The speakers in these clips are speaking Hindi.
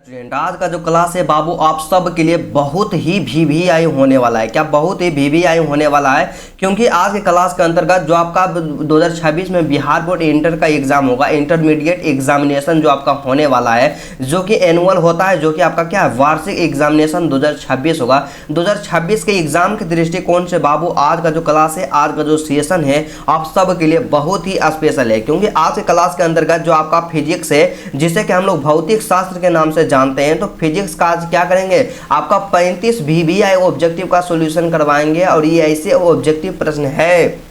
स्टूडेंट, आज का जो क्लास है बाबू आप सब के लिए बहुत ही वीवीआई होने वाला है। क्या बहुत ही वीवीआई होने वाला है? क्योंकि आज के क्लास के अंतर्गत जो आपका 2026 में बिहार बोर्ड इंटर का एग्जाम होगा, इंटरमीडिएट एग्जामिनेशन जो आपका होने वाला है, जो कि एनुअल होता है, जो कि आपका क्या है वार्षिक एग्जामिनेशन 2026 होगा। 2026 के एग्जाम के दृष्टिकोण से बाबू आज का जो क्लास है, आज का जो सेशन है आप सब के लिए बहुत ही स्पेशल है। क्योंकि आज के क्लास के अंतर्गत जो आपका फिजिक्स है, जिसे कि हम लोग भौतिक शास्त्र के नाम से जानते हैं, तो फिजिक्स का आज क्या करेंगे, आपका 35 वीवीआई ऑब्जेक्टिव का सॉल्यूशन करवाएंगे। और ये ऐसे ऑब्जेक्टिव प्रश्न है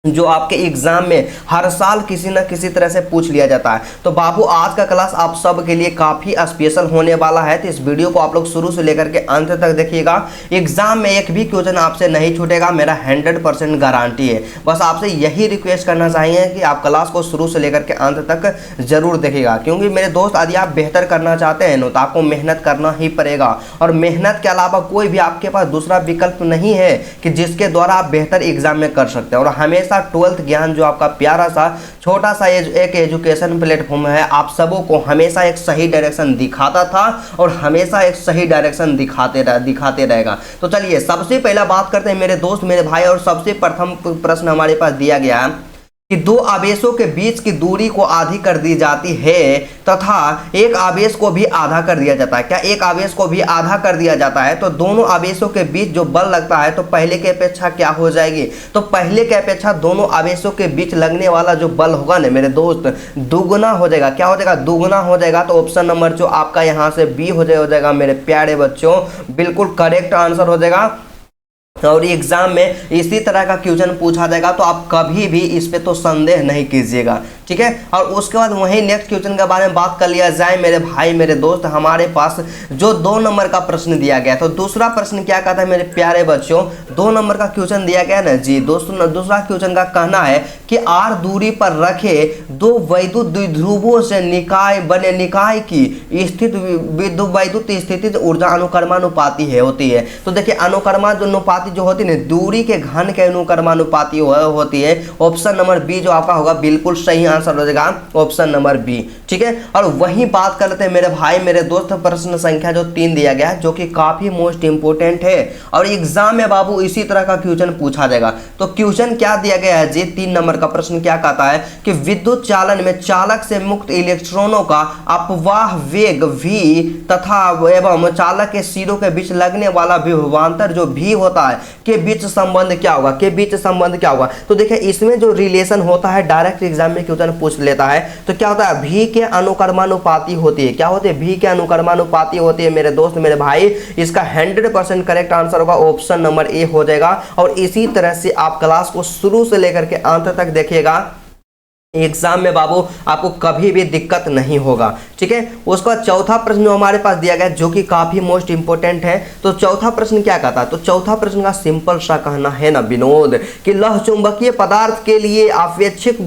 जो आपके एग्जाम में हर साल किसी न किसी तरह से पूछ लिया जाता है। तो बाबू आज का क्लास आप सब के लिए काफी स्पेशल होने वाला है, तो इस वीडियो को आप लोग शुरू से लेकर के अंत तक देखिएगा। एग्जाम में एक भी क्वेश्चन आपसे नहीं छूटेगा, मेरा 100% गारंटी है। बस आपसे यही रिक्वेस्ट करना चाहिए कि आप क्लास को शुरू से लेकर के अंत तक जरूर देखिएगा। क्योंकि मेरे दोस्त, यदि आप बेहतर करना चाहते हैं तो आपको मेहनत करना ही पड़ेगा, और मेहनत के अलावा कोई भी आपके पास दूसरा विकल्प नहीं है कि जिसके द्वारा आप बेहतर एग्जाम में कर सकते हैं। और हमेशा 12th ज्ञान जो आपका प्यारा सा छोटा सा एक एजुकेशन प्लेटफॉर्म है, आप सबों को हमेशा एक सही डायरेक्शन दिखाता था और हमेशा एक सही डायरेक्शन दिखाते रहेगा। तो चलिए सबसे पहला बात करते हैं मेरे दोस्त, मेरे भाई। और सबसे प्रथम प्रश्न हमारे पास दिया गया है कि दो आवेशों के बीच की दूरी को आधी कर दी जाती है तथा एक आवेश को भी आधा कर दिया जाता है। क्या एक आवेश को भी आधा कर दिया जाता है? तो दोनों आवेशों के बीच जो बल लगता है तो पहले की अपेक्षा क्या हो जाएगी, तो पहले की अपेक्षा दोनों आवेशों के बीच लगने वाला जो बल होगा ना मेरे दोस्त, दुगुना हो जाएगा। क्या हो जाएगा? दुगुना हो जाएगा। तो ऑप्शन नंबर जो आपका यहाँ से बी हो जाएगा मेरे प्यारे बच्चों, बिल्कुल करेक्ट आंसर हो जाएगा। और एग्जाम में इसी तरह का क्वेश्चन पूछा जाएगा, तो आप कभी भी इस पे तो संदेह नहीं कीजिएगा, ठीक है। और उसके बाद वही नेक्स्ट क्वेश्चन के बारे में बात कर लिया जाए मेरे भाई मेरे दोस्त। हमारे पास जो 2 नंबर का प्रश्न दिया गया, तो दूसरा प्रश्न क्या कहता है मेरे प्यारे बच्चों, 2 नंबर का क्वेश्चन दिया गया ना जी दोस्तों। दूसरा क्वेश्चन का कहना है कि r दूरी पर रखे दो वैद्युत द्विध्रुवों से निकाय बने निकाय की स्थित वैद्युत स्थिति ऊर्जा अनुक्रमानुपाती होती है। तो देखिए अनुक्रमानुपाती जो होती है दूरी के घन के अनुक्रमानुपाती होती है। ऑप्शन नंबर बी जो आपका होगा बिल्कुल सही आंसर हो जाएगा, ऑप्शन नंबर बी, ठीक है। और वही बात कर लेते हैं मेरे भाई मेरे दोस्त, प्रश्न संख्या जो 3 दिया गया है, जो कि काफी मोस्ट इंपोर्टेंट है और एग्जाम में बाबू इसी तरह का क्वेश्चन पूछा जाएगा। तो क्वेश्चन क्या दिया गया है जी, 3 नंबर का प्रश्न क्या कहता है कि विद्युत चालन में चालक से मुक्त इलेक्ट्रॉनों का अपवाह वेग v तथा एवं चालक के सिरों के बीच लगने वाला विभवांतर जो v होता है के बीच संबंध क्या होगा, के बीच संबंध क्या होगा। तो देखिए इसमें जो रिलेशन होता है डायरेक्ट एग्जाम में क्वेश्चन पूछ लेता है, तो क्या होता है v के अनुक्रमानुपाती होती है। क्या होती है? v के अनुक्रमानुपाती होती है मेरे दोस्त मेरे भाई। इसका 100% करेक्ट आंसर होगा, ऑप्शन नंबर ए हो जाएगा। और इसी तरह से आप क्लास को शुरू से लेकर के अंत तक देखिएगा, एग्जाम में बाबू आपको कभी भी दिक्कत नहीं होगा, ठीक है। उसके बाद चौथा प्रश्न जो हमारे पास दिया गया जो कि काफी मोस्ट इंपोर्टेंट है। तो चौथा प्रश्न क्या कहता है, तो चौथा प्रश्न का सिंपल सा कहना है ना विनोद कि लौह चुंबकीय पदार्थ के लिए आपेक्षिक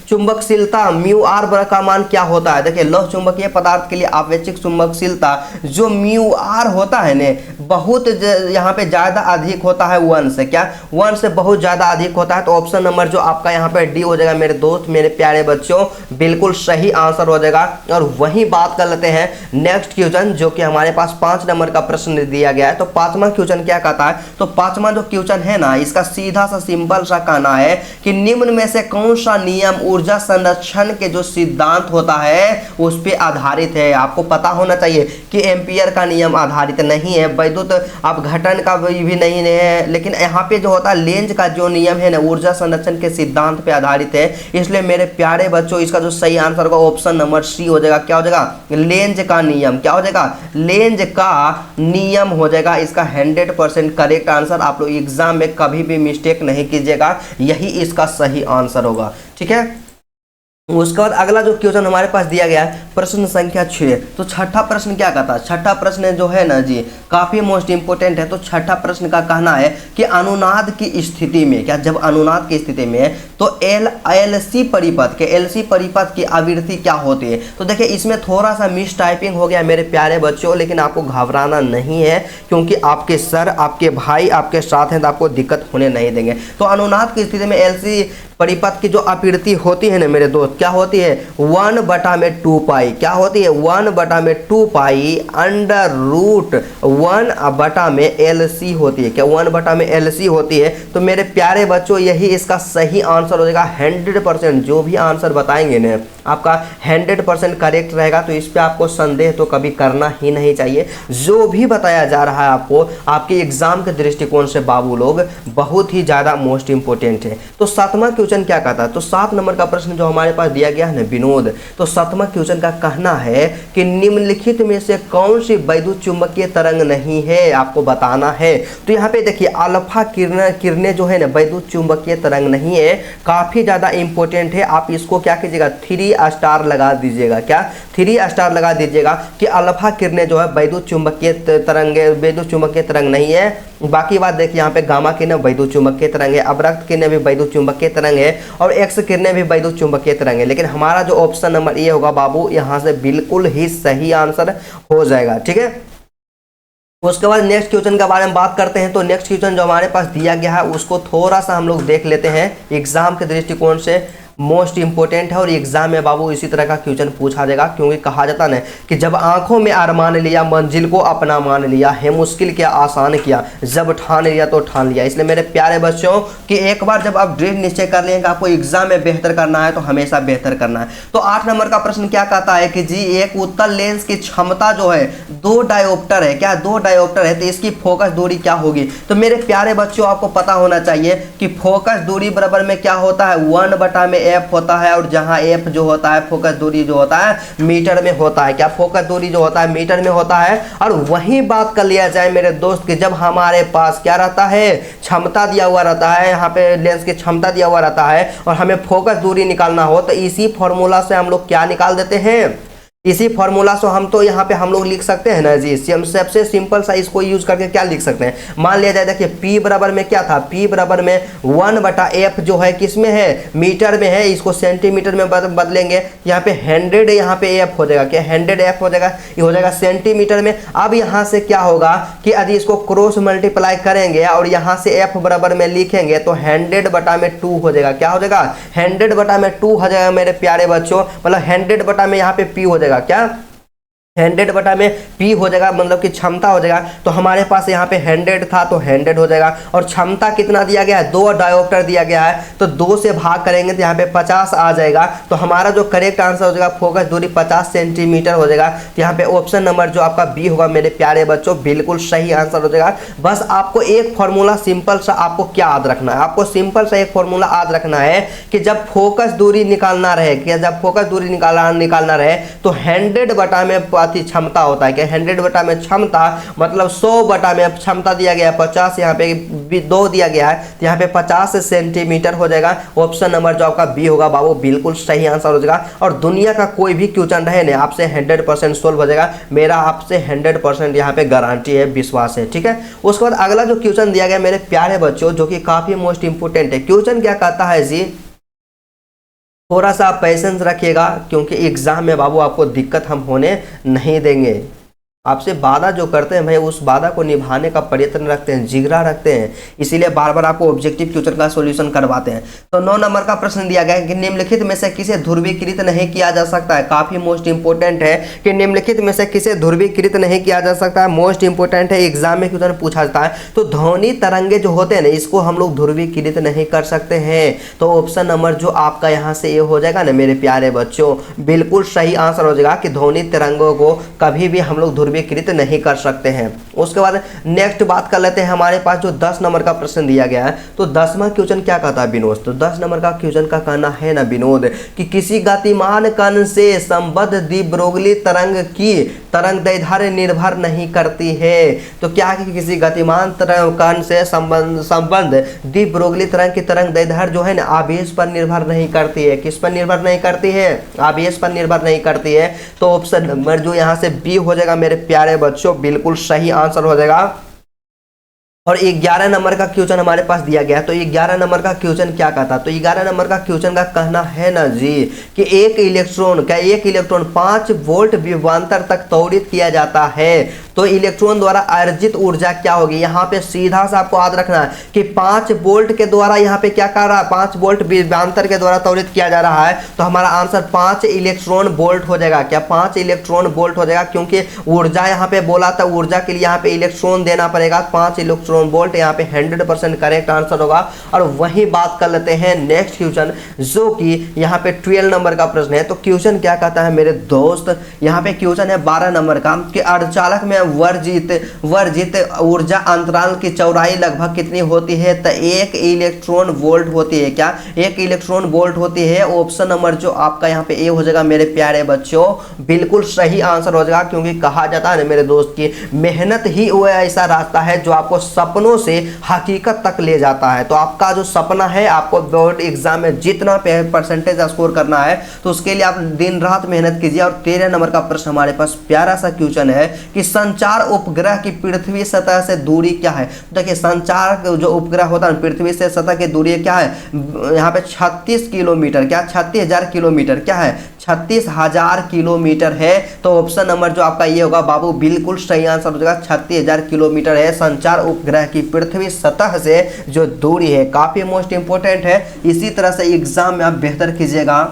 चुंबकशीलता म्यू आर का मान क्या होता है। देखिए लौह चुंबकीय पदार्थ के लिए आपेक्षिक चुंबकशीलता जो म्यू आर होता है ने बहुत यहाँ पे ज्यादा अधिक होता है 1 से, क्या 1 से बहुत ज्यादा अधिक होता है। तो ऑप्शन नंबर जो आपका यहाँ पे डी हो जाएगा मेरे दोस्त मेरे प्यारे बच्चों, बिल्कुल सही आंसर हो जाएगा। और वही बात कर लेते हैं नेक्स्ट क्वेश्चन जो कि हमारे पास 5 नंबर का प्रश्न दिया गया है। तो 5वां क्वेश्चन क्या कहता है, तो 5वां जो क्वेश्चन है ना, इसका सीधा सा सिंपल सा कहना है कि निम्न में से कौन सा नियम ऊर्जा संरक्षण के जो सिद्धांत होता है उस पर आधारित है। आपको पता होना चाहिए कि एम्पियर का नियम आधारित नहीं है, वैद्युत अपघटन का भी नहीं है, लेकिन यहाँ पे जो होता है लेंज का जो नियम है ना ऊर्जा संरक्षण के सिद्धांत पे आधारित है। इसलिए मेरे प्यारे बच्चों इसका जो सही आंसर होगा ऑप्शन नंबर सी हो जाएगा। क्या हो जाएगा? लेंज का नियम। क्या हो जाएगा? लेंज का नियम हो जाएगा इसका 100% करेक्ट आंसर। आप लोग एग्जाम में कभी भी मिस्टेक नहीं कीजिएगा, यही इसका सही आंसर होगा, ठीक है। उसके बाद अगला जो क्वेश्चन हमारे पास दिया गया है प्रश्न संख्या 6। तो छठा प्रश्न क्या कहता है, छठा प्रश्न जो है ना जी काफी मोस्ट इंपोर्टेंट है। तो छठा प्रश्न का कहना है कि अनुनाद की स्थिति में, क्या जब अनुनाद की स्थिति में है तो एलसी परिपथ के एलसी परिपथ की आवृत्ति क्या होती है। तो देखिए इसमें थोड़ा सा मिस टाइपिंग हो गया मेरे प्यारे बच्चों, लेकिन आपको घबराना नहीं है क्योंकि आपके सर आपके भाई आपके साथ हैं तो आपको दिक्कत होने नहीं देंगे। तो अनुनाद की स्थिति में एलसी परिपथ की जो अपीड़िति होती है ना मेरे दोस्त, क्या होती है 1/2 पाई, क्या होती है 1/2 पाई अंडर रूट 1/LC होती है, क्या 1/LC होती है। तो मेरे प्यारे बच्चों यही इसका सही आंसर हो जाएगा 100%। जो भी आंसर बताएंगे ना आपका 100% करेक्ट रहेगा, तो इस पे आपको संदेह तो कभी करना ही नहीं चाहिए। जो भी बताया जा रहा है आपको आपके एग्जाम के दृष्टिकोण से बाबू लोग बहुत ही ज़्यादा मोस्ट इंपोर्टेंट है। तो 7वां क्वेश्चन क्या कहता है, तो 7 नंबर का प्रश्न जो हमारे पास दिया गया है ना विनोद, तो 7वां क्वेश्चन का कहना है कि निम्नलिखित में से कौन सी वैद्युत चुंबकीय तरंग नहीं है, आपको बताना है। तो यहाँ पे देखिए अल्फा किरणें जो है ना वैद्युत चुंबकीय तरंग नहीं है, काफ़ी ज़्यादा इंपॉर्टेंट है। आप इसको क्या कीजिएगा 3 स्टार लगा दीजिएगा, क्या 3 स्टार लगा दीजिएगा कि अल्फा किरणें जो है वैद्युत चुंबकीय तरंग नहीं है। बाकी बात देखिए यहाँ पे गामा किरणें वैद्युत चुंबकीय तरंग है, अवरक्त किरणें भी वैद्युत चुंबकीय तरंग है और एक्स किरणें भी वैद्युत चुंबकीय तरंग है। लेकिन हमारा जो ऑप्शन नंबर ए होगा बाबू यहाँ से बिल्कुल ही सही आंसर हो जाएगा, ठीक है। उसके बाद नेक्स्ट क्वेश्चन के बारे में बात करते हैं। तो नेक्स्ट क्वेश्चन जो हमारे पास दिया गया है उसको थोड़ा सा हम लोग देख लेते हैं, एग्जाम के दृष्टिकोण से मोस्ट इंपोर्टेंट है और एग्जाम में बाबू इसी तरह का क्वेश्चन पूछा जाएगा, क्योंकि कहा जाता है कि जब आंखों में अरमान लिया मंजिल को अपना मान लिया, है मुश्किल क्या आसान किया, जब ठान लिया तो ठान लिया। इसलिए मेरे प्यारे बच्चों कि एक बार जब आप ड्रीम निश्चय कर लेंगे आपको एग्जाम में बेहतर करना है तो हमेशा बेहतर करना है। तो 8 नंबर का प्रश्न क्या कहता है कि जी एक उत्तल लेंस की क्षमता जो है 2 डायोप्टर है, क्या 2 डायोप्टर है, तो इसकी फोकस दूरी क्या होगी। तो मेरे प्यारे बच्चों आपको पता होना चाहिए कि फोकस दूरी बराबर में क्या होता है 1/f होता है, और जहां f जो होता है फोकस दूरी जो होता है मीटर में होता है, क्या फोकस दूरी जो होता है मीटर में होता है। और वही बात कर लिया जाए मेरे दोस्त कि जब हमारे पास क्या रहता है क्षमता दिया हुआ रहता है, यहाँ पे लेंस की क्षमता दिया हुआ रहता है और हमें फोकस दूरी निकालना हो तो इसी फॉर्मूला से हम लोग क्या निकाल देते हैं, इसी फॉर्मूला से हम तो यहाँ पे हम लोग लिख सकते हैं ना जी, सबसे सिंपल सा इसको यूज करके क्या लिख सकते हैं। मान लिया जाए देखिए P बराबर में क्या था, P बराबर में 1/f जो है किसमें है मीटर में है, इसको सेंटीमीटर में बदलेंगे, यहाँ पे 100 यहाँ पे f हो जाएगा, क्या 100f हो जाएगा, ये हो जाएगा सेंटीमीटर में। अब यहाँ से क्या होगा कि यदि इसको क्रॉस मल्टीप्लाई करेंगे और यहाँ से f बराबर में लिखेंगे तो 100/2 हो जाएगा, क्या हो जाएगा 100/2 हो जाएगा मेरे प्यारे बच्चों, मतलब 100 में यहाँ पे P हो जाएगा, क्या 100 में P हो जाएगा, मतलब कि क्षमता हो जाएगा। तो हमारे पास यहाँ पे 100 था तो 100 हो जाएगा, और क्षमता कितना दिया गया है 2 डायोप्टर दिया गया है, तो 2 से भाग करेंगे तो यहाँ पे 50 आ जाएगा। तो हमारा जो करेक्ट आंसर हो जाएगा फोकस दूरी 50 सेंटीमीटर हो जाएगा। तो यहाँ पे ऑप्शन नंबर जो आपका बी होगा मेरे प्यारे बच्चों बिल्कुल सही आंसर हो जाएगा। बस आपको एक फॉर्मूला सिंपल सा आपको क्या याद रखना है, आपको सिंपल सा एक फॉर्मूला याद रखना है कि जब फोकस दूरी निकालना रहे, कि जब फोकस दूरी निकालना रहे तो 100 में क्षमता होता है, क्या 100 में क्षमता मतलब 100 में क्षमता दिया गया है 50, यहाँ पे 2 दिया गया है तो यहाँ पे 50 सेंटीमीटर हो जाएगा। ऑप्शन नंबर जो आपका बी होगा बाबू बिल्कुल सही आंसर हो जाएगा। और दुनिया का कोई भी क्वेश्चन रहे ना आपसे 100% सोल्व हो जाएगा, मेरा आपसे 100% यहाँ पे गारंटी है, विश्वास है, ठीक है। उसके बाद अगला जो क्वेश्चन दिया गया मेरे प्यारे बच्चों जो कि काफी मोस्ट इंपोर्टेंट है, क्वेश्चन क्या कहता है जी, थोड़ा सा आप पेशेंस रखिएगा क्योंकि एग्जाम में बाबू आपको दिक्कत हम होने नहीं देंगे। आपसे वादा जो करते हैं भाई उस वादा को निभाने का प्रयत्न रखते हैं, जिगरा रखते हैं, इसीलिए बार बार आपको ऑब्जेक्टिव क्वेश्चन का सॉल्यूशन करवाते हैं। तो 9 नंबर का प्रश्न दिया गया है कि निम्नलिखित में से किसे ध्रुवीकृत नहीं किया जा सकता है। काफी मोस्ट इंपोर्टेंट है कि निम्नलिखित में से किसे ध्रुवीकृत नहीं किया जा सकता है, मोस्ट इंपोर्टेंट है, एग्जाम में क्वेश्चन पूछा जाता है। तो ध्वनि तरंगे जो होते हैं ना इसको हम लोग ध्रुवीकृत नहीं कर सकते हैं। तो ऑप्शन नंबर जो आपका यहाँ से ये हो जाएगा ना मेरे प्यारे बच्चों बिल्कुल सही आंसर हो जाएगा कि ध्वनि तरंगों को कभी भी हम लोग ध्रुवीकृत नहीं कर सकते हैं। उसके बाद नेक्स्ट बात कर लेते हैं, हमारे पास जो 10 नंबर का प्रश्न दिया गया है। तो 10वां क्वेश्चन क्या कहता है विनोद, तो 10 नंबर का क्वेश्चन का कहना है ना विनोद कि किसी गतिमान कण से संबद्ध द्विब्रोगली तरंग की तरंग दैर्ध्य निर्भर नहीं करती है। तो क्या कि किसी गतिमान कण से संबंध द्विब्रोगली तरंग की तरंग दैर्ध्य जो है ना आवेश पर निर्भर नहीं करती है। किस पर निर्भर नहीं करती है, आवेश पर निर्भर नहीं करती है। तो ऑप्शन नंबर जो यहाँ से बी हो जाएगा मेरे प्यारे बच्चों बिल्कुल सही आंसर हो जाएगा। और 11 नंबर का क्वेश्चन हमारे पास दिया गया। तो 11 नंबर का क्वेश्चन क्या कहता, तो 11 नंबर का क्वेश्चन का कहना है ना जी कि एक इलेक्ट्रॉन 5 वोल्ट विभवांतर तक त्वरित किया जाता है। तो इलेक्ट्रॉन द्वारा अर्जित ऊर्जा क्या होगी, यहाँ पे सीधा सा आपको याद रखना है कि 5 वोल्ट के द्वारा यहाँ पे क्या कर रहा है, 5 वोल्ट विभवांतर के द्वारा त्वरित किया जा रहा है। तो हमारा आंसर 5 इलेक्ट्रॉन वोल्ट हो जाएगा। क्या 5 इलेक्ट्रॉन वोल्ट हो जाएगा, क्योंकि ऊर्जा यहाँ पे बोला था, ऊर्जा के लिए यहाँ पे इलेक्ट्रॉन देना पड़ेगा। 5 इलेक्ट्रॉन वोल्ट यहाँ पे 100% करेक्ट आंसर होगा। और वही बात कर लेते हैं नेक्स्ट क्वेश्चन, जो कि यहाँ पे 12 नंबर का प्रश्न है। तो क्वेश्चन क्या कहता है मेरे दोस्त, यहाँ पे क्वेश्चन है 12 नंबर का कि अर्धचालक में वर्जित ऊर्जा अंतराल की चौड़ाई लगभग कितनी होती है। तो 1 इलेक्ट्रॉन वोल्ट होती है। क्या 1 इलेक्ट्रॉन वोल्ट होती है। ऑप्शन नंबर जो आपका यहाँ पे ए हो जाएगा मेरे प्यारे बच्चों, बिल्कुल सही आंसर हो जाएगा। क्योंकि कहा जाता है ना मेरे दोस्त की मेहनत ही वो ऐसा रास्ता है जो आपको सपनों से हकीकत तक ले जाता है। तो आपका जो सपना है, आपको बोर्ड एग्जाम में जितना परसेंटेज स्कोर करना है, तो उसके लिए आप दिन रात मेहनत कीजिए। और 13 नंबर का प्रश्न हमारे पास प्यारा सा क्वेश्चन है कि संचार उपग्रह की पृथ्वी सतह से दूरी क्या है। देखिए संचार जो उपग्रह होता है पृथ्वी से सतह की दूरी क्या है, यहाँ पे 36 किलोमीटर, क्या 36,000 किलोमीटर, क्या है 36,000 किलोमीटर है। तो ऑप्शन नंबर जो आपका ये होगा बाबू, बिल्कुल सही आंसर हो जाएगा। 36,000 किलोमीटर है संचार उपग्रह की पृथ्वी सतह से जो दूरी है। काफी मोस्ट इंपोर्टेंट है, इसी तरह से एग्जाम में आप बेहतर कीजिएगा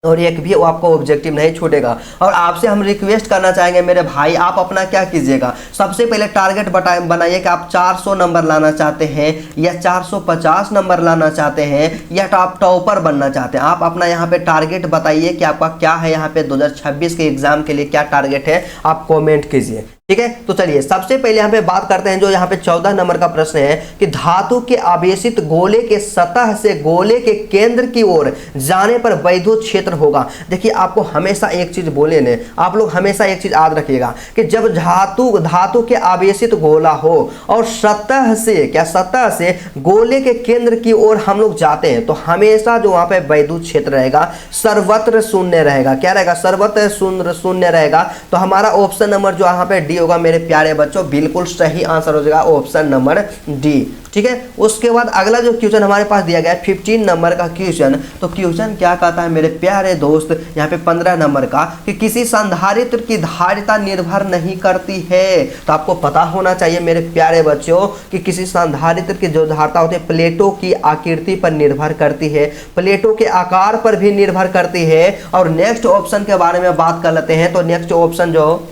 और एक भी आपको ऑब्जेक्टिव नहीं छूटेगा। और आपसे हम रिक्वेस्ट करना चाहेंगे मेरे भाई, आप अपना क्या कीजिएगा, सबसे पहले टारगेट बनाइए कि आप 400 नंबर लाना चाहते हैं या 450 नंबर लाना चाहते हैं या आप टॉपर बनना चाहते हैं। आप अपना यहाँ पे टारगेट बताइए कि आपका क्या है, यहाँ पे 2026 के एग्जाम के लिए क्या टारगेट है, आप कॉमेंट कीजिए। ठीक है, तो चलिए सबसे पहले यहाँ पे बात करते हैं जो यहाँ पे 14 नंबर का प्रश्न है कि धातु के आवेशित गोले के सतह से गोले के केंद्र की ओर जाने पर वैद्युत क्षेत्र होगा। देखिए आपको हमेशा एक चीज बोले ने, आप लोग हमेशा एक चीज याद रखिएगा कि जब धातु के आवेशित गोला हो और सतह से गोले के केंद्र की ओर हम लोग जाते हैं, तो हमेशा जो वहां पे वैद्युत क्षेत्र रहेगा सर्वत्र शून्य रहेगा। क्या रहेगा, सर्वत्र शून्य रहेगा। तो हमारा ऑप्शन नंबर जो यहाँ पे डी होगा मेरे प्यारे बच्चों, बिल्कुल सही आंसर हो जाएगा ऑप्शन नंबर डी। ठीक है, उसके बाद अगला जो क्वेश्चन हमारे पास दिया गया है 15 नंबर का क्वेश्चन। तो क्वेश्चन क्या कहता है मेरे प्यारे दोस्त, यहाँ पे 15 नंबर का कि किसी संधारित्र की धारिता निर्भर नहीं करती है। तो आपको पता होना चाहिए मेरे प्यारे बच्चों कि किसी संधारित्र की जो धारिता होती है प्लेटों की आकृति पर निर्भर करती है, प्लेटों के आकार पर भी निर्भर करती है। और नेक्स्ट ऑप्शन के बारे में बात कर लेते हैं। तो नेक्स्ट ऑप्शन जो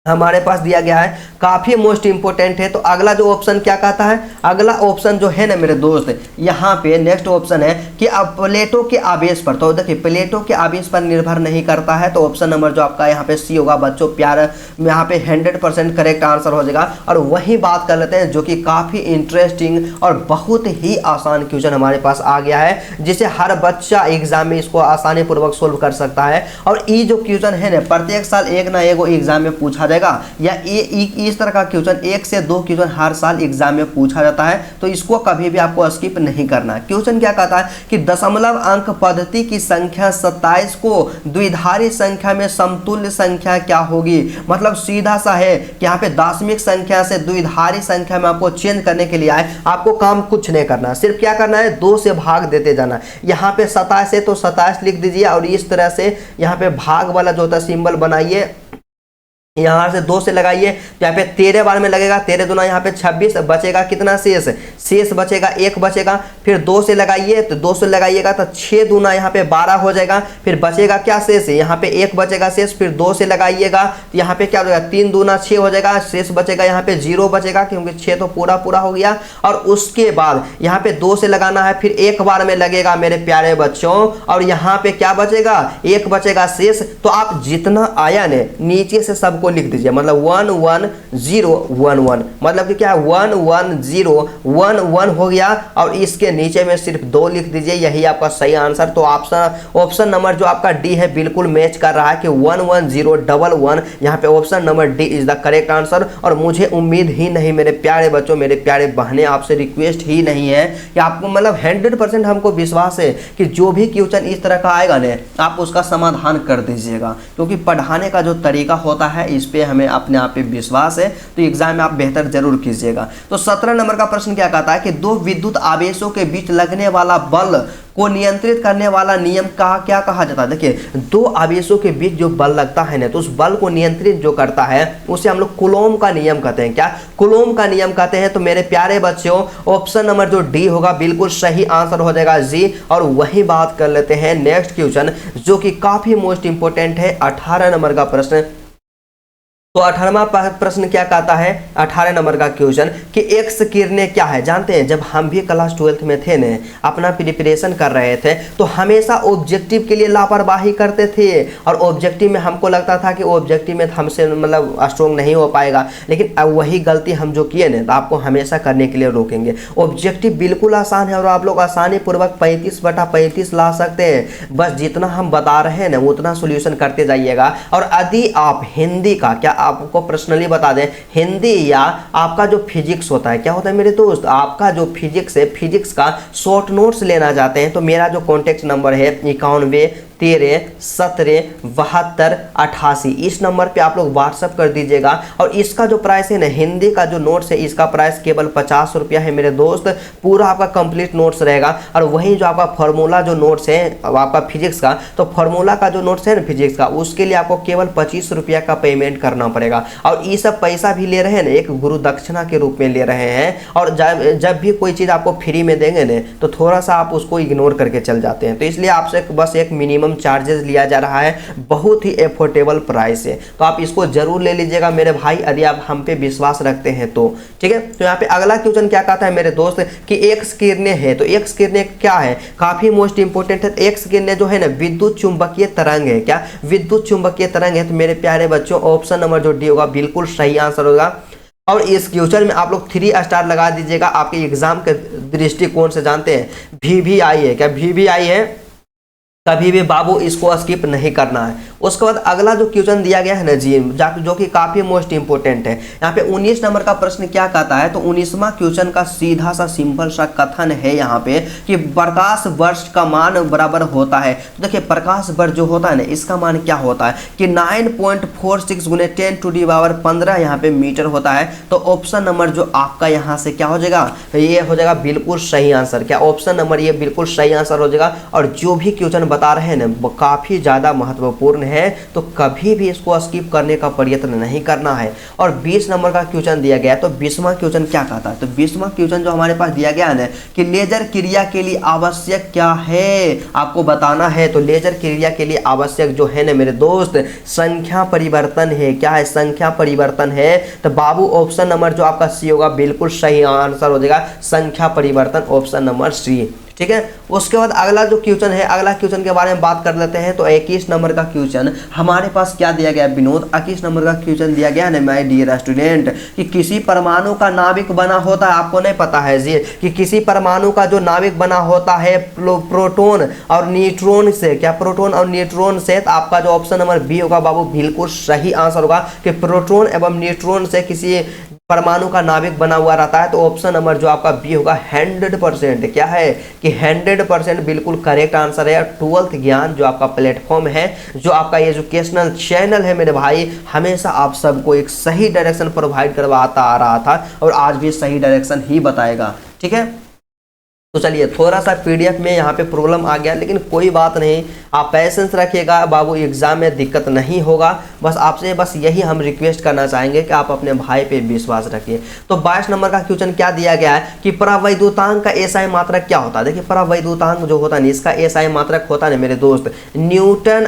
हमारे पास दिया गया है काफी मोस्ट इंपोर्टेंट है। तो अगला जो ऑप्शन क्या कहता है, अगला ऑप्शन जो है ना मेरे दोस्त, यहाँ पे नेक्स्ट ऑप्शन है कि अब प्लेटों के आवेश पर, तो देखिए प्लेटों के आवेश पर निर्भर नहीं करता है। तो ऑप्शन नंबर जो आपका यहाँ पे सी होगा बच्चों प्यार, यहाँ पे 100% करेक्ट आंसर हो जाएगा। और वही बात कर लेते हैं जो कि काफी इंटरेस्टिंग और बहुत ही आसान क्वेश्चन हमारे पास आ गया है, जिसे हर बच्चा एग्जाम में इसको आसानी पूर्वक सोल्व कर सकता है। और ये जो क्वेश्चन है ना प्रत्येक साल एक ना एक एग्जाम में पूछा या इस तरह का क्वेश्चन 1 से 2 क्वेश्चन हर साल एग्जाम में पूछा जाता है। तो इसको कभी भी आपको स्किप नहीं करना है। क्वेश्चन क्या कहता है कि दशमलव अंक पद्धति की संख्या 27 को द्विधारी संख्या में समतुल्य संख्या क्या होगी। मतलब सीधा सा है कि यहाँ पे दशमिक संख्या से द्विधारी संख्या में आपको चेंज करने के लिए आए, आपको काम कुछ नहीं करना, सिर्फ क्या करना है 2 से भाग देते जाना। यहाँ पे 27 है तो 27 लिख दीजिए और इस तरह से यहाँ पे भाग वाला जो होता है सिंबल बनाइए, यहाँ से 2 से लगाइए तो यहाँ पे 13 बार में लगेगा, 13 दूना यहाँ पे 26, बचेगा कितना शेष बचेगा 1 बचेगा। फिर 2 से लगाइए तो 2 से लगाइएगा तो 6 दूना यहाँ पे 12 हो जाएगा। फिर बचेगा क्या शेष, यहाँ पे 1 बचेगा शेष। फिर 2 से लगाइएगा तो यहाँ पे क्या हो जाएगा 3 दूना 6 हो जाएगा, शेष बचेगा यहाँ पे 0 बचेगा क्योंकि 6 तो पूरा हो गया। और उसके बाद यहाँ पे 2 से लगाना है, फिर 1 बार में लगेगा मेरे प्यारे बच्चों और यहाँ पे क्या बचेगा 1 बचेगा शेष। तो आप जितना आया ने नीचे से सबको लिख दीजिए, मतलब 11011, मतलब कि क्या है 11011 हो गया और इसके नीचे में सिर्फ 2 लिख दीजिए, यही आपका सही आंसर। तो ऑप्शन नंबर जो आपका डी है बिल्कुल मैच कर रहा है कि 11011, यहाँ पे option number D is the correct answer. और मुझे उम्मीद ही नहीं मेरे प्यारे बच्चों, मेरे प्यारे बहने, आपसे रिक्वेस्ट ही नहीं है कि आपको मतलब 100% हमको विश्वास है कि जो भी क्वेश्चन इस तरह का आएगा ना आप उसका समाधान कर दीजिएगा, क्योंकि पढ़ाने का जो तरीका होता है इस पे हमें अपने आप पे विश्वास है। तो एग्जाम में आप बेहतर जरूर कीजिएगा। तो 17 नंबर का प्रश्न क्या कहता है कि 2 विद्युत आवेशों के बीच लगने वाला बल को नियंत्रित करने वाला नियम क्या कहा जाता है? देखिए, दो आवेशों के बीच जो बल लगता है ना, तो उस बल को नियंत्रित जो करता है उसे हम लोग कूलॉम का नियम कहते हैं। क्या कूलॉम का नियम कहते हैं? तो मेरे प्यारे बच्चों, ऑप्शन नंबर जो डी होगा बिल्कुल सही आंसर हो जाएगा जी। और वही बात कर लेते हैं नेक्स्ट क्वेश्चन, जो कि काफी मोस्ट इंपोर्टेंट है, 18 नंबर का प्रश्न। तो 18वां प्रश्न क्या कहता है, 18 नंबर का क्वेश्चन, कि एक्स किरणें क्या है? जानते हैं, जब हम भी क्लास 12th में थे ने, अपना प्रिपरेशन कर रहे थे, तो हमेशा ऑब्जेक्टिव के लिए लापरवाही करते थे। और ऑब्जेक्टिव में हमको लगता था कि ऑब्जेक्टिव में हमसे मतलब स्ट्रॉन्ग नहीं हो पाएगा, लेकिन अब वही गलती हम जो किए ना, तो आपको हमेशा करने के लिए रोकेंगे। ऑब्जेक्टिव बिल्कुल आसान है और आप लोग आसानी पूर्वक 35/35 ला सकते हैं। बस जितना हम बता रहे हैं ना उतना सोल्यूशन करते जाइएगा। और यदि आप हिंदी का, क्या आपको पर्सनली बता दें, हिंदी या आपका जो फिजिक्स होता है, क्या होता है मेरे दोस्त, आपका जो फिजिक्स है, फिजिक्स का शॉर्ट नोट्स लेना चाहते हैं, तो मेरा जो कॉन्टेक्ट नंबर है 91 13 17 72 88, इस नंबर पे आप लोग व्हाट्सअप कर दीजिएगा। और इसका जो प्राइस है ना, हिंदी का जो नोट्स है, इसका प्राइस केवल 50 रुपया है मेरे दोस्त। पूरा आपका कंप्लीट नोट्स रहेगा। और वही जो आपका फार्मूला जो नोट्स है आपका फिजिक्स का, तो फार्मूला का जो नोट्स है ना फिजिक्स का, उसके लिए आपको केवल 25 रुपया का पेमेंट करना पड़ेगा। और ये सब पैसा भी ले रहे हैं ना, एक गुरु दक्षिणा के रूप में ले रहे हैं। और जब भी कोई चीज़ आपको फ्री में देंगे ना, तो थोड़ा सा आप उसको इग्नोर करके चल जाते हैं। तो इसलिए आपसे बस एक मिनिमम चार्जेस लिया जा रहा है, बहुत ही एफोर्डेबल प्राइस है। तो आप इसको जरूर ले लीजिएगा मेरे भाई, यदि आप हम पे विश्वास रखते हैं तो। ठीक है, तो यहाँ पे अगला क्वेश्चन क्या कहता है मेरे दोस्त, कि एक्स किरणें है। तो एक्स किरणें क्या है, काफी मोस्ट इंपोर्टेंट है। एक्स किरणें जो है ना, विद्युत चुंबकीय तरंग है। क्या विद्युत चुंबकीय तरंग है? तो मेरे प्यारे बच्चों, ऑप्शन नंबर जो डी होगा बिल्कुल सही आंसर होगा। और इस क्वेश्चन में आप लोग 3 स्टार लगा दीजिएगा आपके एग्जाम के दृष्टिकोण से। जानते हैं VVI है, क्या VVI है? कभी भी बाबू इसको स्किप नहीं करना है। उसके बाद अगला जो क्वेश्चन दिया गया है ना जी, जो कि काफी मोस्ट इंपोर्टेंट है। यहाँ पे 19 नंबर का प्रश्न क्या कहता है, तो 19वां क्वेश्चन का सीधा सा सिंपल सा कथन है यहाँ पे, कि प्रकाश वर्ष का मान बराबर होता है। तो देखिए, प्रकाश वर्ष जो होता है ना, इसका मान क्या होता है कि 9.46 × 10⁻15 यहाँ पे मीटर होता है। तो ऑप्शन नंबर जो आपका यहाँ से क्या हो जाएगा, ये हो जाएगा बिल्कुल सही आंसर। क्या ऑप्शन नंबर ये बिल्कुल सही आंसर हो जाएगा। और जो भी क्वेश्चन बता रहे हैं ना, वो काफी ज्यादा महत्वपूर्ण है, तो कभी भी इसको स्किप करने का प्रयत्न नहीं करना है। और 20 नंबर का क्वेश्चन दिया गया है। तो 20वां क्वेश्चन क्या कहता है, तो 20वां क्वेश्चन जो हमारे पास दिया गया है ना, कि लेजर क्रिया के लिए आवश्यक क्या है, आपको बताना है। तो लेजर क्रिया के लिए आवश्यक जो है ना मेरे दोस्त, संख्या परिवर्तन है। क्या है? संख्या परिवर्तन है। तो बाबू ऑप्शन नंबर जो आपका सी होगा बिल्कुल सही आंसर हो जाएगा, संख्या परिवर्तन, ऑप्शन नंबर सी। ठीक है, उसके बाद अगला जो क्वेश्चन है, अगला क्वेश्चन के बारे में बात कर लेते हैं। तो 21 नंबर का क्वेश्चन हमारे पास क्या दिया गया है विनोद, 21 नंबर का क्वेश्चन दिया गया है ना माय डियर स्टूडेंट, कि किसी परमाणु का नाभिक बना होता है। आपको नहीं पता है जी, कि किसी परमाणु का जो नाभिक बना होता है प्रोटॉन और न्यूट्रॉन से। क्या प्रोटॉन और न्यूट्रॉन से? तो आपका जो ऑप्शन नंबर बी होगा बाबू बिल्कुल सही आंसर होगा, कि प्रोटॉन एवं न्यूट्रॉन से किसी परमाणु का नाभिक बना हुआ रहता है। तो ऑप्शन नंबर जो आपका बी होगा 100%। क्या है कि 100% बिल्कुल करेक्ट आंसर है। 12th ज्ञान जो आपका प्लेटफॉर्म है, जो आपका एजुकेशनल चैनल है मेरे भाई, हमेशा आप सबको एक सही डायरेक्शन प्रोवाइड करवाता आ रहा था और आज भी सही डायरेक्शन ही बताएगा। ठीक है, तो चलिए, थोड़ा सा पीडीएफ में यहाँ पे प्रॉब्लम आ गया, लेकिन कोई बात नहीं, आप पेशेंस रखिएगा बाबू, एग्जाम में दिक्कत नहीं होगा। बस आपसे बस यही हम रिक्वेस्ट करना चाहेंगे कि आप अपने भाई पे विश्वास रखिए। तो 22 नंबर का क्वेश्चन क्या दिया गया है, कि परावैद्युतांक का एसआई मात्रक क्या होता है। देखिए, परावैद्युतांक जो होता है इसका एसआई मात्रक होता है मेरे दोस्त, न्यूटन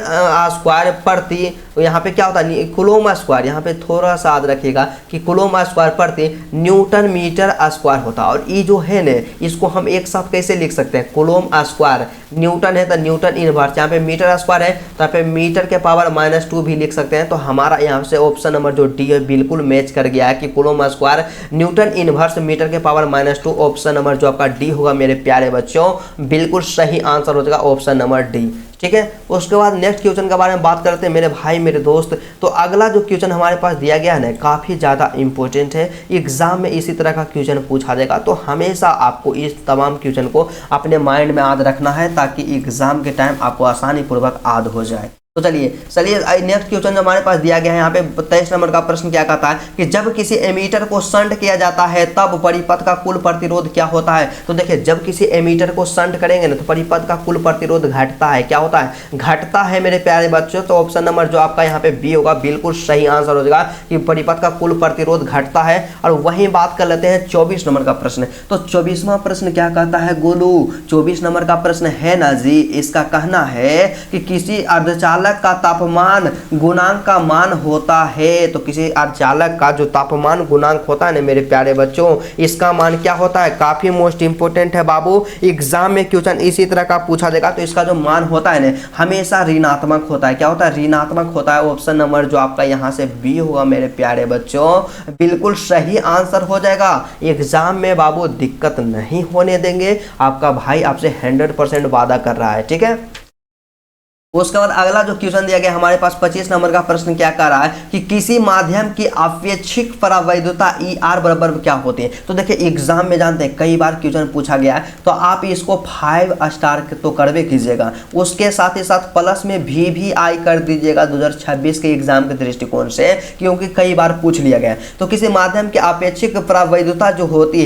स्क्वायर प्रति, यहाँ पे क्या होता है कूलॉम स्क्वायर, यहाँ पे थोड़ा सा याद रखिएगा कि कूलॉम स्क्वायर प्रति न्यूटन मीटर स्क्वायर होता है। और ये जो है ना, इसको हम एक साथ कैसे लिख सकते हैं, कूलॉम स्क्वायर, न्यूटन है तो न्यूटन इनवर्स, यहाँ पे मीटर स्क्वायर है तो यहाँ पे मीटर के पावर -2 भी लिख सकते हैं। तो हमारा यहाँ से ऑप्शन नंबर जो डी है बिल्कुल मैच कर गया है, कि coulomb square newton inverse metre के पावर -2, ऑप्शन नंबर जो आपका डी होगा मेरे प्यारे बच्चों, बिल्कुल सही आंसर हो जाएगा ऑप्शन नंबर डी। ठीक है, उसके बाद नेक्स्ट क्वेश्चन के बारे में बात करते हैं मेरे भाई मेरे दोस्त। तो अगला जो क्वेश्चन हमारे पास दिया गया है ना, काफ़ी ज़्यादा इंपॉर्टेंट है, एग्जाम में इसी तरह का क्वेश्चन पूछा जाएगा। तो हमेशा आपको इस तमाम क्वेश्चन को अपने माइंड में याद रखना है, ताकि एग्जाम के टाइम आपको आसानी पूर्वक याद हो जाए। तो चलिए नेक्स्ट क्वेश्चन जो हमारे पास दिया गया है यहाँ पे 23 नंबर का प्रश्न क्या कहता है कि जब किसी एमीटर को शंट किया जाता है तब परिपथ का कुल प्रतिरोध क्या होता है। तो देखिए जब किसी एमीटर को शंट करेंगे ना तो परिपथ का कुल प्रतिरोध घटता है। क्या होता है? घटता है मेरे प्यारे बच्चों। तो ऑप्शन नंबर जो आपका यहाँ पे बी होगा बिल्कुल सही आंसर हो जाएगा कि परिपथ का कुल प्रतिरोध घटता है। और वही बात कर लेते हैं 24 नंबर का प्रश्न। तो 24वां प्रश्न क्या कहता है गोलू? 24 नंबर का प्रश्न है ना जी, इसका कहना है कि किसी अर्धचालक का तापमान गुणांक का मान होता है। तो किसी अर्धचालक का जो तापमान गुणांक होता है ना मेरे प्यारे बच्चों, इसका मान क्या होता है? काफी मोस्ट इंपोर्टेंट है बाबू, एग्जाम में क्वेश्चन इसी तरह का पूछा जाएगा। तो इसका जो मान होता है ना हमेशा ऋणात्मक होता है। क्या होता है? ऋणात्मक होता है। ऑप्शन नंबर जो आपका यहाँ से बी होगा मेरे प्यारे बच्चों, बिल्कुल सही आंसर हो जाएगा। एग्जाम में बाबू दिक्कत नहीं होने देंगे, आपका भाई आपसे 100% वादा कर रहा है, ठीक है। उसके बाद अगला जो क्वेश्चन दिया गया हमारे पास 25 नंबर का प्रश्न क्या कर रहा है कि किसी माध्यम की अपेक्षिक परावैधता ई आर बराबर क्या होती है। तो देखिए एग्जाम में जानते हैं कई बार क्वेश्चन पूछा गया है, तो आप इसको 5 स्टार तो करवे कीजिएगा, उसके साथ ही साथ प्लस में भी आई कर दीजिएगा 2026 के एग्जाम के दृष्टिकोण से, क्योंकि कई बार पूछ लिया गया। तो किसी माध्यम की अपेक्षिक परावैधता जो होती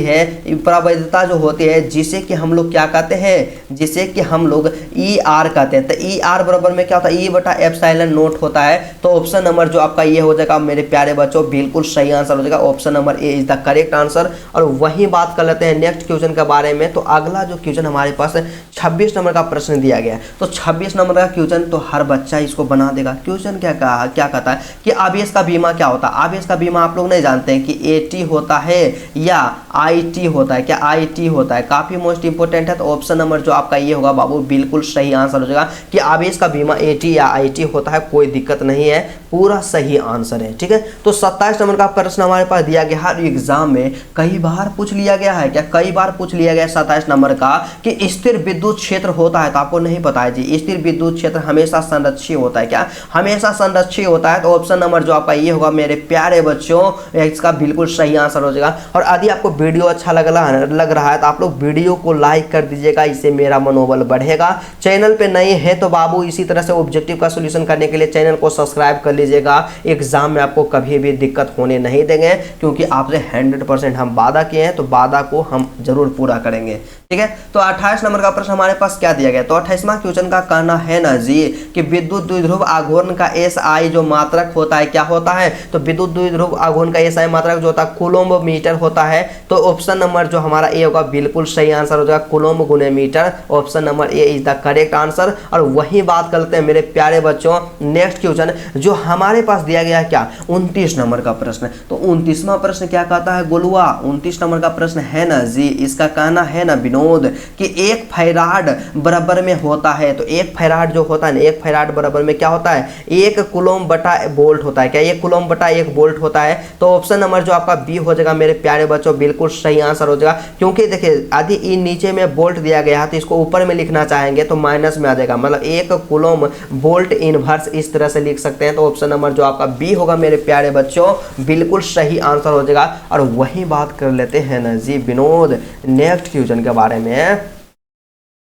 है, जिसे कि हम लोग क्या कहते हैं, जिसे कि हम लोग ई आर कहते हैं। तो ई आर बराबर में क्या होता है? ई बटा एप्सिलॉन नोट होता है। तो ऑप्शन नंबर जो आपका ये हो जाएगा मेरे प्यारे बच्चों, बिल्कुल सही आंसर हो जाएगा। Option number A is the correct answer. और वही बात कर लेते हैं नेक्स्ट क्वेश्चन के बारे में। तो अगला जो क्वेश्चन हमारे पास 26 नंबर का प्रश्न दिया गया है। तो 26 नंबर का क्वेश्चन तो हर बच्चा इसको बना देगा। क्वेश्चन क्या कहता है कि आवेश का बीमा क्या होता है? आवेश का बीमा आप लोग नहीं जानते हैं कि एटी होता है या आई होता है। क्या आई होता है? काफी मोस्ट इंपोर्टेंट है। तो ऑप्शन नंबर जो आपका ये होगा बाबू, बिल्कुल सही आंसर हो जाएगा कि आवेश का बीमा एटी या आईटी होता है। कोई दिक्कत नहीं है, पूरा सही आंसर है, ठीक है। तो 27 नंबर का प्रश्न हमारे पास दिया गया है एग्जाम में, कई बार पूछ लिया गया है। क्या कई बार पूछ लिया गया 27 नंबर का कि स्थिर विद्युत क्षेत्र होता है। तो आपको नहीं पता है जी, स्थिर विद्युत क्षेत्र हमेशा संरक्षित होता है। क्या हमेशा संरक्षित होता है? तो ऑप्शन नंबर जो आपका ये होगा मेरे प्यारे बच्चों, इसका बिल्कुल सही आंसर हो जाएगा। और यदि आपको वीडियो अच्छा लग रहा है तो आप लोग वीडियो को लाइक कर दीजिएगा, इससे मेरा मनोबल बढ़ेगा। चैनल पे नए हैं तो बाबू इसी तरह से ऑब्जेक्टिव का सॉल्यूशन करने के लिए चैनल को सब्सक्राइब कर लीजिएगा। एग्जाम में आपको कभी भी दिक्कत होने नहीं देंगे, क्योंकि आपसे 100% हम वादा किए हैं, तो वादा को हम जरूर पूरा करेंगे, ठीक है। तो 28 नंबर का प्रश्न हमारे पास क्या दिया गया? तो 28वां क्वेश्चन का कहना है ना जी कि विद्युत द्विध्रुव आघूर्ण का एसआई जो मात्रक होता है क्या होता है? तो विद्युत द्विध्रुव आघूर्ण का एसआई मात्रक जो होता है कूलम्ब मीटर होता है। तो ऑप्शन नंबर जो हमारा ए होगा बिल्कुल सही आंसर हो जाएगा, कूलम्ब गुने metre. Option number A is the correct answer. और वही बात करते हैं मेरे प्यारे बच्चों नेक्स्ट क्वेश्चन जो हमारे पास दिया गया है, क्या 29 नंबर का प्रश्न। तो 29वां प्रश्न क्या कहता है गोलुआ? 29 नंबर का प्रश्न है ना जी, इसका कहना है ना विनोद कि 1 फैराड बराबर में होता है। तो 1 फैराड जो होता है ना, 1 फैराड बराबर में क्या होता है? 1 कूलम्ब बटा वोल्ट होता है। क्या 1 कूलम्ब बटा 1 वोल्ट होता है? तो ऑप्शन नंबर जो आपका बी हो जाएगा मेरे प्यारे बच्चों, बिल्कुल सही आंसर हो जाएगा। क्योंकि देखिए यदि नीचे में वोल्ट दिया गया है तो इसको ऊपर में लिखना चाहेंगे तो माइनस में आ जाएगा, मतलब 1 कूलम्ब वोल्ट इनवर्स इस तरह से लिख सकते हैं। तो ऑप्शन नंबर जो आपका बी होगा मेरे प्यारे बच्चों, बिल्कुल सही आंसर हो जाएगा। और वही बात कर लेते हैं ना जी विनोद नेक्स्ट क्वेश्चन के बारे में।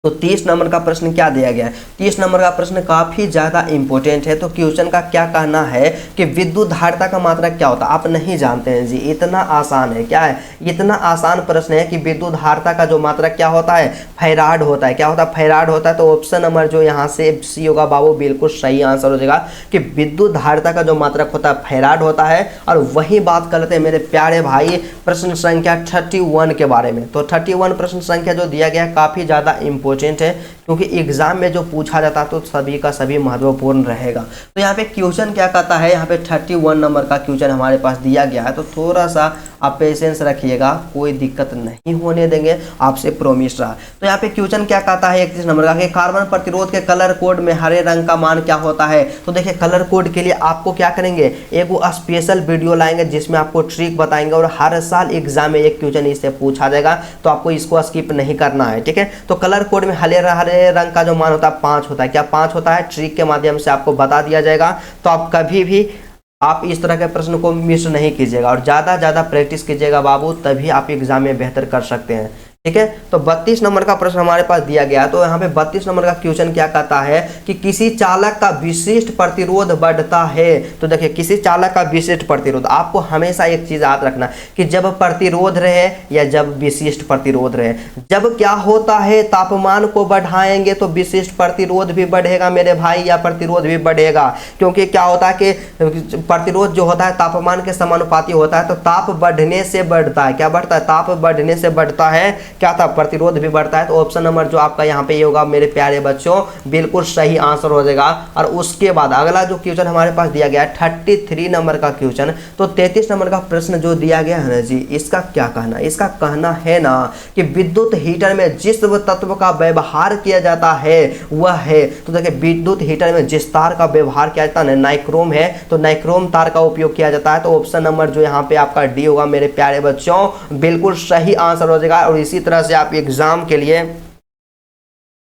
तो 30 नंबर का प्रश्न क्या दिया गया है? 30 नंबर का प्रश्न काफी ज्यादा इंपॉर्टेंट है। तो क्वेश्चन का क्या कहना है कि विद्युत धारिता का मात्रक क्या होता है? आप नहीं जानते हैं जी, इतना आसान है। क्या है? इतना आसान प्रश्न है कि विद्युत धारिता का जो मात्रक क्या होता है? फैराड होता है। क्या होता है? फैराड होता है। तो ऑप्शन नंबर जो यहाँ से सी होगा बाबू, बिल्कुल सही आंसर हो जाएगा कि विद्युत धारिता का जो मात्रक होता है फैराड होता है। और वही बात कर लेते हैं मेरे प्यारे भाई प्रश्न संख्या 31 के बारे में। तो 31 प्रश्न संख्या जो दिया गया है काफी ज्यादा इंपॉर्टेंट है, क्योंकि एग्जाम में जो पूछा जाता है तो सभी का सभी महत्वपूर्ण रहेगा। तो यहाँ पे क्वेश्चन क्या कहता है, यहाँ पे 31 नंबर का क्वेश्चन हमारे पास दिया गया है। तो थोड़ा सा आप पेशेंस रखिएगा, कोई दिक्कत नहीं होने देंगे, आपसे प्रोमिस रहा। तो यहाँ पे क्वेश्चन क्या कहता है 31 नंबर का कि कार्बन प्रतिरोध के कलर कोड में हरे रंग का मान क्या होता है? तो देखिए कलर कोड के लिए आपको क्या करेंगे, एक स्पेशल वीडियो लाएंगे जिसमें आपको ट्रिक बताएंगे, और हर साल एग्जाम में एक क्वेश्चन इससे पूछा जाएगा, तो आपको इसको स्किप नहीं करना है, ठीक है। तो कलर कोड में हरे रंग का जो मान होता है 5 होता है। क्या 5 होता है? ट्रिक के माध्यम से आपको बता दिया जाएगा। तो आप कभी भी आप इस तरह के प्रश्न को मिस नहीं कीजिएगा, और ज़्यादा प्रैक्टिस कीजिएगा बाबू, तभी आप एग्जाम में बेहतर कर सकते हैं। ठीक है। तो 32 नंबर का प्रश्न हमारे पास दिया गया, तो यहाँ पे 32 नंबर का क्वेश्चन क्या कहता है कि किसी चालक का विशिष्ट प्रतिरोध बढ़ता है। तो देखिए किसी चालक का विशिष्ट प्रतिरोध, आपको हमेशा एक चीज याद रखना कि जब प्रतिरोध रहे या जब विशिष्ट प्रतिरोध रहे, जब क्या होता है तापमान को बढ़ाएंगे तो विशिष्ट प्रतिरोध भी बढ़ेगा मेरे भाई, या प्रतिरोध भी बढ़ेगा। क्योंकि क्या होता है कि प्रतिरोध जो होता है तापमान के समानुपाती होता है, तो ताप बढ़ने से बढ़ता है, क्या बढ़ता है, ताप बढ़ने से बढ़ता है, क्या था, प्रतिरोध भी बढ़ता है। तो ऑप्शन नंबर जो आपका यहाँ पे ये होगा मेरे प्यारे बच्चों, बिल्कुल सही आंसर हो जाएगा। और उसके बाद अगला जो क्वेश्चन हमारे पास दिया गया है 33 नंबर का क्वेश्चन, तो 33 नंबर का प्रश्न जो दिया गया है ना जी, इसका क्या कहना, इसका कहना है ना कि विद्युत हीटर में जिस तत्व का व्यवहार किया जाता है वह है, तो देखिए विद्युत हीटर में जिस तार का व्यवहार किया जाता है नाइक्रोम है, तो नाइक्रोम तार का उपयोग किया जाता है। तो ऑप्शन नंबर जो यहाँ पे आपका डी होगा मेरे प्यारे बच्चों, बिल्कुल सही आंसर हो जाएगा। और इसी तरह से आप एग्जाम के लिए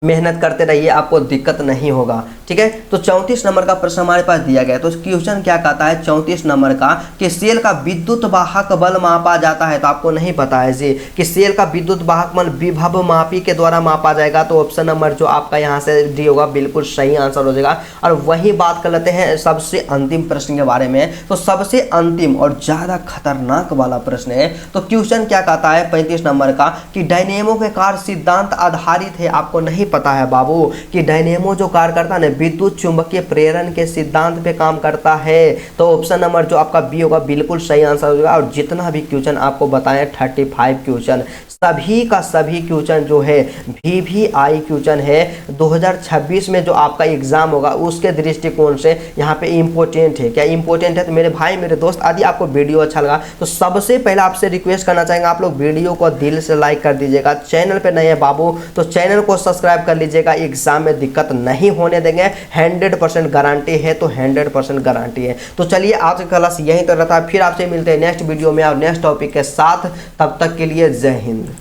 मेहनत करते रहिए, आपको दिक्कत नहीं होगा, ठीक है। तो 34 नंबर का प्रश्न हमारे पास दिया गया है, तो क्वेश्चन क्या कहता है 34 नंबर का कि सेल का विद्युत वाहक बल मापा जाता है। तो आपको नहीं पता है जी कि सेल का विद्युत वाहक बल विभव मापी के द्वारा मापा जाएगा। तो ऑप्शन नंबर जो आपका यहाँ से डी होगा, बिल्कुल सही आंसर हो जाएगा। और वही बात कर लेते हैं सबसे अंतिम प्रश्न के बारे में। तो सबसे अंतिम और ज्यादा खतरनाक वाला प्रश्न है, तो क्वेश्चन क्या कहता है 35 नंबर का कि डायनेमो के कार्य सिद्धांत आधारित है। आपको नहीं पता है बाबू कि डायनेमो जो कार्य करता है ना, विद्युत चुंबकीय प्रेरण के सिद्धांत पे काम करता है। तो ऑप्शन नंबर जो आपका बी होगा, बिल्कुल सही आंसर होगा। और जितना भी क्वेश्चन आपको बताएं 35 क्वेश्चन, सभी का सभी क्वेश्चन जो है VVI क्वेश्चन है 2026 में जो आपका एग्जाम होगा उसके दृष्टिकोण से यहाँ पे इंपॉर्टेंट है। क्या इंपॉर्टेंट है? तो मेरे भाई मेरे दोस्त, यदि आपको वीडियो अच्छा लगा तो सबसे पहले आपसे रिक्वेस्ट करना चाहेंगे, आप लोग वीडियो को दिल से लाइक कर दीजिएगा। चैनल पे नए हैं बाबू तो चैनल को सब्सक्राइब कर लीजिएगा, एग्जाम में दिक्कत नहीं होने देंगे, 100% गारंटी है। तो 100% गारंटी है। तो चलिए आज का क्लास यहीं तक रहता है, फिर आपसे मिलते हैं नेक्स्ट वीडियो में और नेक्स्ट टॉपिक के साथ। तब तक के लिए जय हिंद।